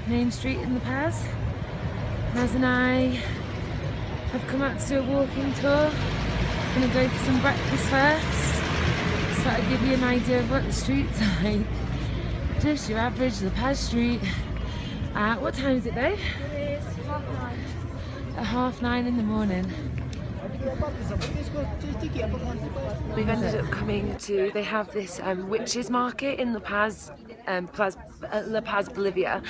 main street in La Paz. Naz and I have come out to do a walking tour. Gonna go for some breakfast first, so I'll give you an idea of what the street's like. Just your average La Paz street. What time is it though? It is 9:30. At 9:30 in the morning. We've ended up coming to, they have this witches market in La Paz, La Paz, Bolivia,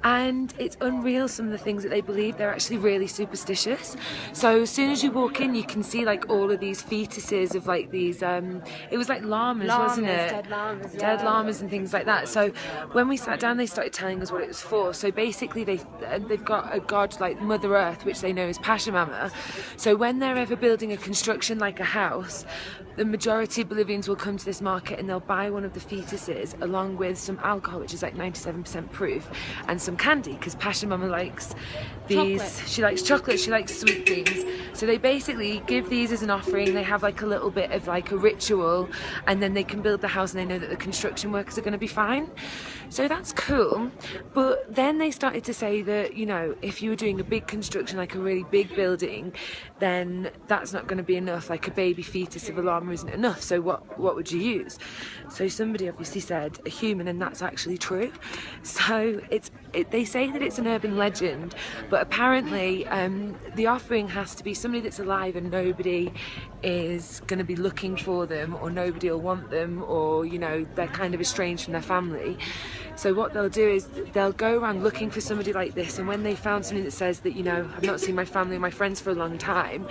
and it's unreal some of the things that they believe. They're actually really superstitious. So as soon as you walk in, you can see like all of these fetuses of like these, it was like llamas, wasn't it? Dead llamas, yeah. Dead llamas and things like that. So when we sat down, they started telling us what it was for. So basically they've got a god like Mother Earth, which they know as Pachamama. So when they're ever building a construction like a house, the majority of Bolivians will come to this market and they'll buy one of the fetuses along with some alcohol, which is like 97% proof, and some candy, because Pachamama likes these. Chocolate. She likes chocolate, she likes sweet things. So they basically give these as an offering. They have like a little bit of like a ritual, and then they can build the house and they know that the construction workers are going to be fine. So that's cool. But then they started to say that, you know, if you were doing a big construction, like a really big building, then that's not going to be enough. Like a baby fetus of a llama isn't enough. So what would you use? So somebody obviously said a human, and that's actually true. So they say that it's an urban legend, but apparently the offering has to be somebody that's alive and nobody is going to be looking for them, or nobody will want them, or, you know, they're kind of estranged from their family. So what they'll do is they'll go around looking for somebody like this, and when they found something that says that, you know, I've not seen my family or my friends for a long time,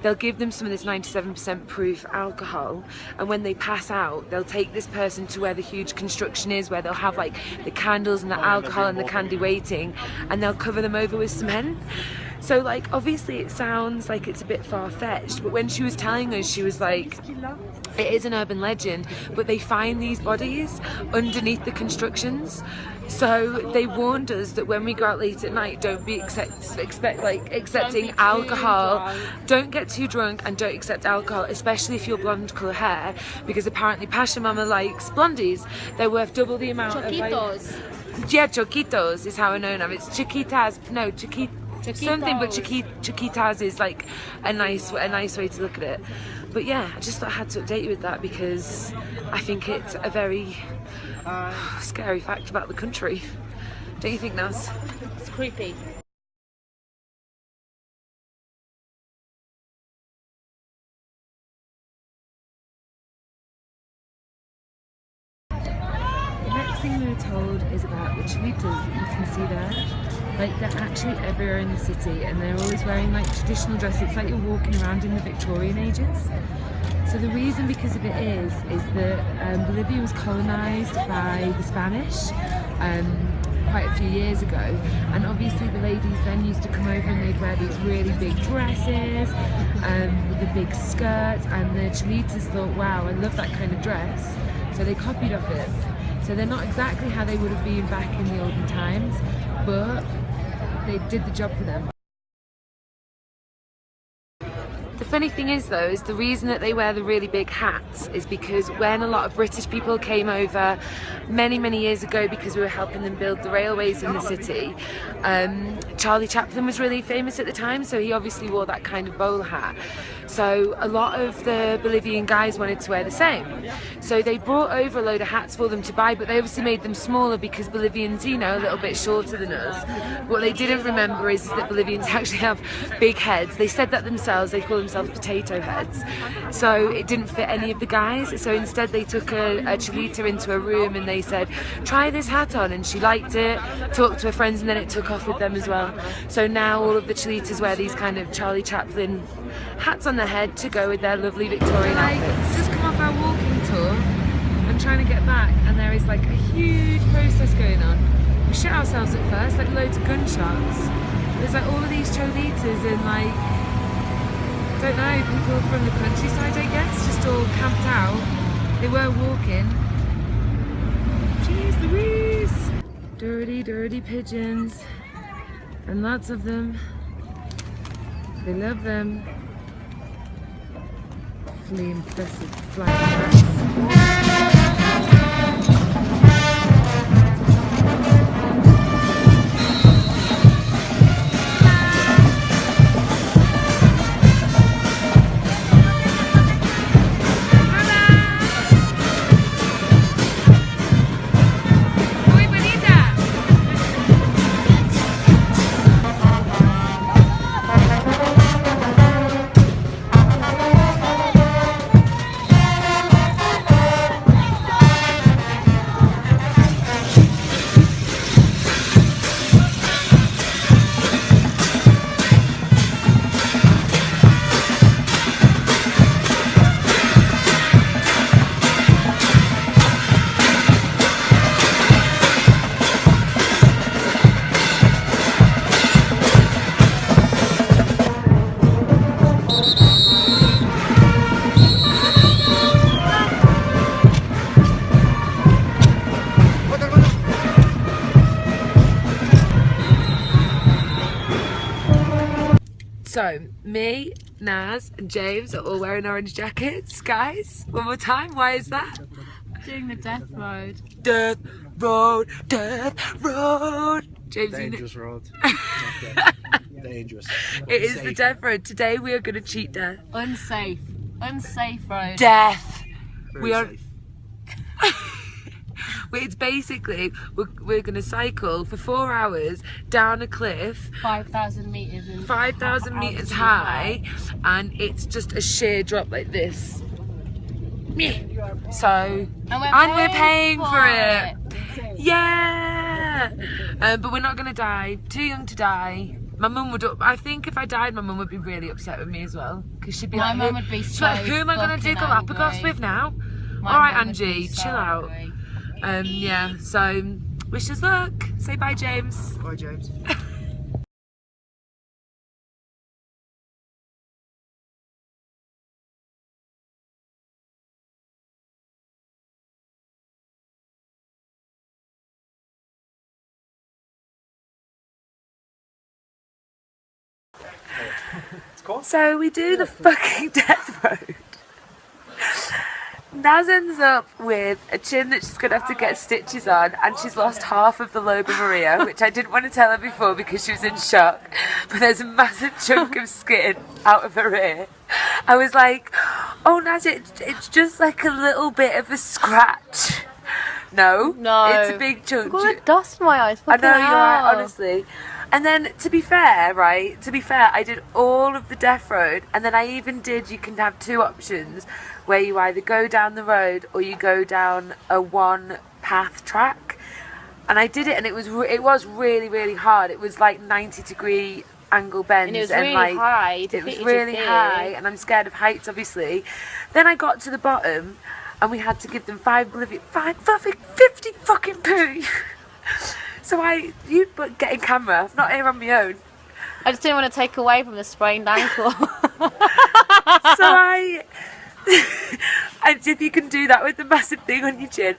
they'll give them some of this 97% proof alcohol, and when they pass out, they'll take this person to where the huge construction is, where they'll have like the candles and the alcohol and the candy waiting, and they'll cover them over with cement. So like, obviously it sounds like it's a bit far-fetched, but when she was telling us, she was like, it is an urban legend, but they find these bodies underneath the constructions. So they warned us that when we go out late at night, don't be accepting alcohol. Don't get too drunk and don't accept alcohol, especially if you're blonde colour hair, because apparently Pachamama likes blondies. They're worth double the amount of like, yeah, choquitos is how I know them. It's chiquitas, no, something, but chiquitas is like a nice way to look at it. But yeah, I just thought I had to update you with that, because I think it's a very scary fact about the country. Don't you think, Naz? It's creepy. The next thing we were told is about the cholitas that you can see there. Like, they're actually everywhere in the city, and they're always wearing like traditional dresses. It's like you're walking around in the Victorian ages. So the reason because of it is that Bolivia was colonized by the Spanish quite a few years ago, and obviously the ladies then used to come over and they'd wear these really big dresses with the big skirts, and the cholitas thought, wow, I love that kind of dress, so they copied off it. So they're not exactly how they would have been back in the olden times, but they did the job for them. The funny thing is though, is the reason that they wear the really big hats is because when a lot of British people came over many years ago, because we were helping them build the railways in the city, Charlie Chaplin was really famous at the time, so he obviously wore that kind of bowler hat. So a lot of the Bolivian guys wanted to wear the same. So they brought over a load of hats for them to buy, but they obviously made them smaller because Bolivians, you know, a little bit shorter than us. What they didn't remember is that Bolivians actually have big heads. They said that themselves, they call themselves potato heads. So it didn't fit any of the guys. So instead they took a Cholita into a room and they said, try this hat on, and she liked it, talked to her friends, and then it took off with them as well. So now all of the Cholitas wear these kind of Charlie Chaplin hats on their head to go with their lovely Victorian outfits. Just come off our walking tour and trying to get back, and there is like a huge protest going on. We shit ourselves at first, like loads of gunshots. There's like all of these Cholitas and like, I don't know, people from the countryside, I guess, just all camped out. They were walking. Jeez Louise! Dirty pigeons. And lots of them. They love them. Really impressive flying dress. So, me, Naz and James are all wearing orange jackets. Guys, one more time, why is that? Doing the death road. Death road, death road. James, Dangerous road. Dangerous. it is the death road. Today we are going to cheat death. Unsafe. Unsafe road. Death. Very We are. safe. It's basically we're going to cycle for 4 hours down a cliff 5,000 meters. 5,000 meters high, and it's just a sheer drop like this. So, and we're paying for it. Yeah. But we're not gonna die. Too young to die. My mum would. I think if I died, my mum would be really upset with me as well, because she'd be My like, mum would be she'd so like, who am I gonna do fucking Galapagos angry. with now? My All right, mum would be Angie, so chill out. angry. Yeah. So, wish us luck. Say bye, James. Bye, James. So we do the fucking death road. Naz ends up with a chin that she's going to have to get stitches on, and she's lost half of the lobe of her ear, which I didn't want to tell her before because she was in shock. But there's a massive chunk of skin out of her ear. I was like, oh Naz, it's just like a little bit of a scratch. No, it's a big chunk. I've got dust in my eyes. I know, fucking you're right, hell. honestly. And then, to be fair, I did all of the death road, and then I even did, you can have 2 options, where you either go down the road or you go down a 1-path track. And I did it, and it was really, really hard. It was like 90-degree angle bends, And it was really like, high. it was really high, and I'm scared of heights, obviously. Then I got to the bottom, and we had to give them 50 fucking poo. So you getting camera, I'm not here on my own. I just didn't want to take away from the sprained ankle. So and if you can do that with the massive thing on your chin.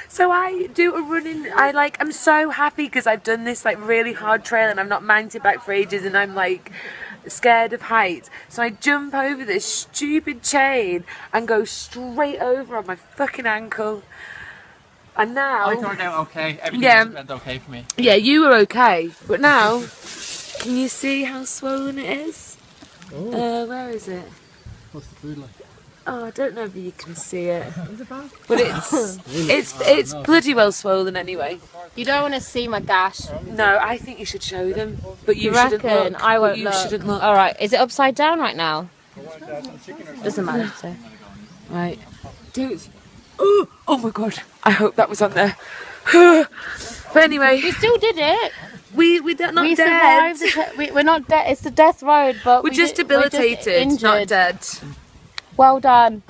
So I do a running, I'm so happy because I've done this like really hard trail and I've not mounted back for ages, and I'm like scared of heights. So I jump over this stupid chain and go straight over on my fucking ankle. And now, I turned out okay. Everything Yeah. just went okay for me. yeah, you were okay, but now, can you see how swollen it is? Where is it? What's the food like? Oh, I don't know if you can see it, but it's bloody well swollen anyway. You don't want to see my gash. No, I think you should show them, but you You shouldn't reckon? look. I won't you look. shouldn't look. Alright, is it upside down right now? Doesn't matter. So. Right, do it. Oh my god! I hope that was on there. But anyway, We still did it. we're not We dead. survived. We're not dead. It's the death road, but We're just debilitated, injured. not dead. Well done.